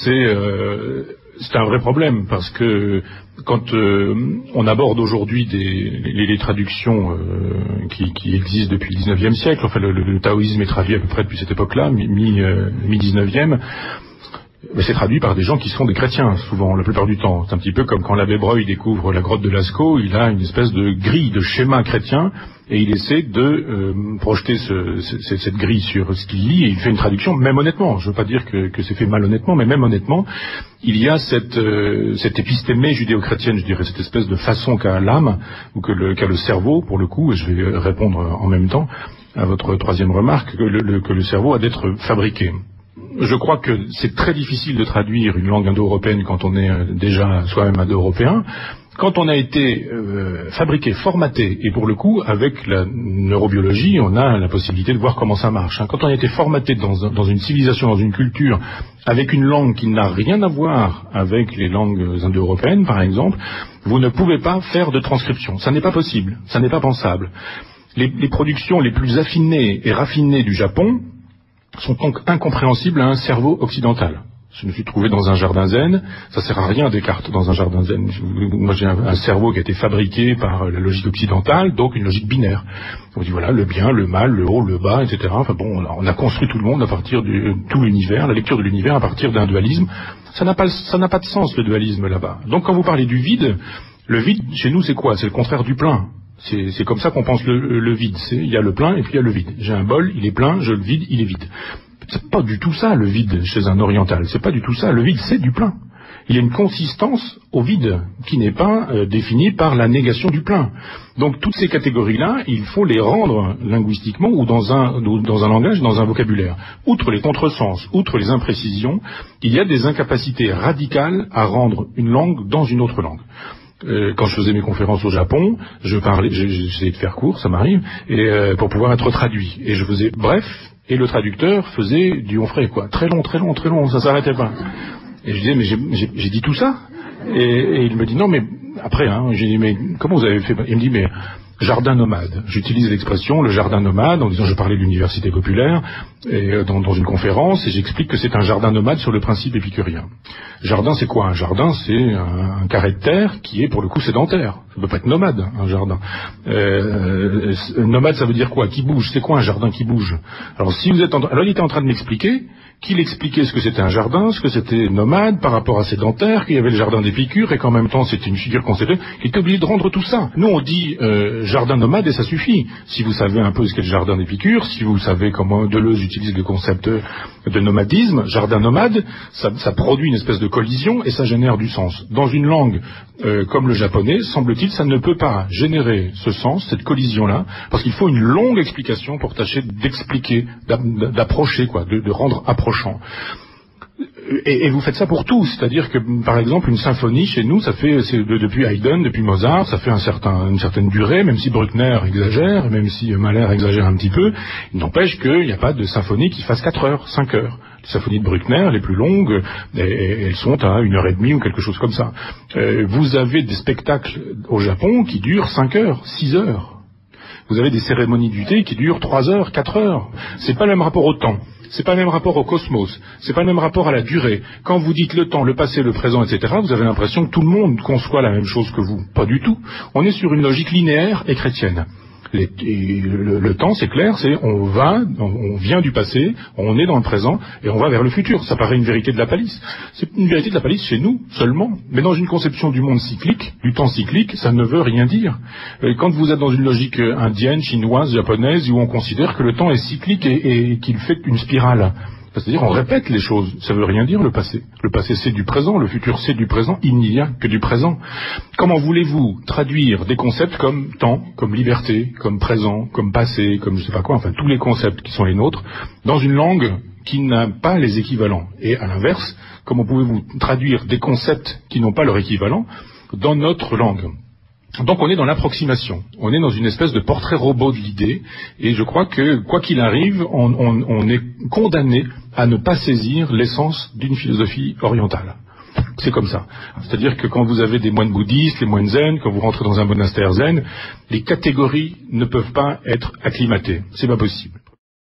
c'est un vrai problème, parce que quand on aborde aujourd'hui les traductions qui existent depuis le 19e siècle, enfin le taoïsme est traduit à peu près depuis cette époque-là, mi-19e, mais c'est traduit par des gens qui sont des chrétiens, souvent, la plupart du temps. C'est un petit peu comme quand l'abbé Breuil découvre la grotte de Lascaux, il a une espèce de grille, de schéma chrétien, et il essaie de projeter cette grille sur ce qu'il lit, et il fait une traduction, même honnêtement. Je ne veux pas dire que c'est fait malhonnêtement, mais même honnêtement, il y a cette épistémée judéo-chrétienne, je dirais, cette espèce de façon qu'a l'âme, ou qu'a le cerveau, pour le coup, et je vais répondre en même temps à votre troisième remarque, que le cerveau a d'être fabriqué. Je crois que c'est très difficile de traduire une langue indo-européenne quand on est déjà soi-même indo-européen. Quand on a été fabriqué, formaté, et pour le coup, avec la neurobiologie, on a la possibilité de voir comment ça marche. Quand on a été formaté dans une civilisation, dans une culture, avec une langue qui n'a rien à voir avec les langues indo-européennes, par exemple, vous ne pouvez pas faire de transcription. Ça n'est pas possible, ça n'est pas pensable. Les productions les plus affinées et raffinées du Japon sont donc incompréhensibles à un cerveau occidental. Je me suis trouvé dans un jardin zen, ça sert à rien Descartes dans un jardin zen. Moi j'ai un cerveau qui a été fabriqué par la logique occidentale, donc une logique binaire. On dit voilà, le bien, le mal, le haut, le bas, etc. Enfin bon, on a construit tout le monde à partir de tout l'univers, la lecture de l'univers à partir d'un dualisme. Ça n'a pas de sens le dualisme là-bas. Donc quand vous parlez du vide, le vide chez nous c'est quoi? C'est le contraire du plein. C'est comme ça qu'on pense le vide. Il y a le plein et puis il y a le vide. J'ai un bol, il est plein, je le vide, il est vide. C'est pas du tout ça le vide chez un oriental. C'est pas du tout ça. Le vide, c'est du plein. Il y a une consistance au vide qui n'est pas définie par la négation du plein. Donc toutes ces catégories-là, il faut les rendre linguistiquement ou dans un langage, dans un vocabulaire. Outre les contresens, outre les imprécisions, il y a des incapacités radicales à rendre une langue dans une autre langue. Quand je faisais mes conférences au Japon, j'essayais de faire court, ça m'arrive, et pour pouvoir être traduit. Et je faisais bref, et le traducteur faisait du Onfray, quoi. Très long, très long, très long, ça s'arrêtait pas. Et je disais, mais j'ai dit tout ça? Et il me dit, non, mais après, j'ai dit, mais comment vous avez fait? Il me dit, mais jardin nomade. J'utilise l'expression le jardin nomade en disant je parlais de l'université populaire et dans une conférence et j'explique que c'est un jardin nomade sur le principe épicurien. Jardin c'est quoi? Un jardin c'est un carré de terre qui est pour le coup sédentaire. Ça ne peut pas être nomade un jardin. Nomade ça veut dire quoi? Qui bouge. C'est quoi un jardin qui bouge? Alors si vous êtes alors il était en train de m'expliquer qu'il expliquait ce que c'était un jardin, ce que c'était nomade par rapport à sédentaire, qu'il y avait le jardin d'Épicure et qu'en même temps c'était une figure considérée, qu'il était obligé de rendre tout ça. Nous on dit jardin nomade et ça suffit. Si vous savez un peu ce qu'est le jardin d'Épicure, si vous savez comment Deleuze utilise le concept de nomadisme, jardin nomade, ça produit une espèce de collision et ça génère du sens. Dans une langue comme le japonais, semble-t-il, ça ne peut pas générer ce sens, cette collision-là, parce qu'il faut une longue explication pour tâcher d'expliquer, d'approcher, quoi, de rendre approchant. Et vous faites ça pour tout, c'est-à-dire que par exemple une symphonie chez nous, ça fait depuis Haydn, depuis Mozart, ça fait une certaine durée, même si Bruckner exagère, même si Mahler exagère un petit peu, il n'empêche qu'il n'y a pas de symphonie qui fasse 4 heures, 5 heures. Les symphonies de Bruckner, les plus longues, elles sont à 1h30 ou quelque chose comme ça. Vous avez des spectacles au Japon qui durent 5 heures, 6 heures. Vous avez des cérémonies du thé qui durent 3 heures, 4 heures. C'est pas le même rapport au temps. C'est pas le même rapport au cosmos, c'est pas le même rapport à la durée. Quand vous dites le temps, le passé, le présent, etc., vous avez l'impression que tout le monde conçoit la même chose que vous. Pas du tout. On est sur une logique linéaire et chrétienne. Le temps, c'est clair, on vient du passé, on est dans le présent, et on va vers le futur. Ça paraît une vérité de la palisse. C'est une vérité de la palisse chez nous, seulement. Mais dans une conception du monde cyclique, du temps cyclique, ça ne veut rien dire. Quand vous êtes dans une logique indienne, chinoise, japonaise, où on considère que le temps est cyclique et qu'il fait une spirale, c'est-à-dire on répète les choses, ça ne veut rien dire le passé. Le passé c'est du présent, le futur c'est du présent, il n'y a que du présent. Comment voulez-vous traduire des concepts comme temps, comme liberté, comme présent, comme passé, comme je sais pas quoi, enfin tous les concepts qui sont les nôtres, dans une langue qui n'a pas les équivalents? Et à l'inverse, comment pouvez-vous traduire des concepts qui n'ont pas leur équivalent dans notre langue? Donc on est dans l'approximation, on est dans une espèce de portrait robot de l'idée, et je crois que, quoi qu'il arrive, on est condamné à ne pas saisir l'essence d'une philosophie orientale. C'est comme ça. C'est-à-dire que quand vous avez des moines bouddhistes, les moines zen, quand vous rentrez dans un monastère zen, les catégories ne peuvent pas être acclimatées. C'est pas possible.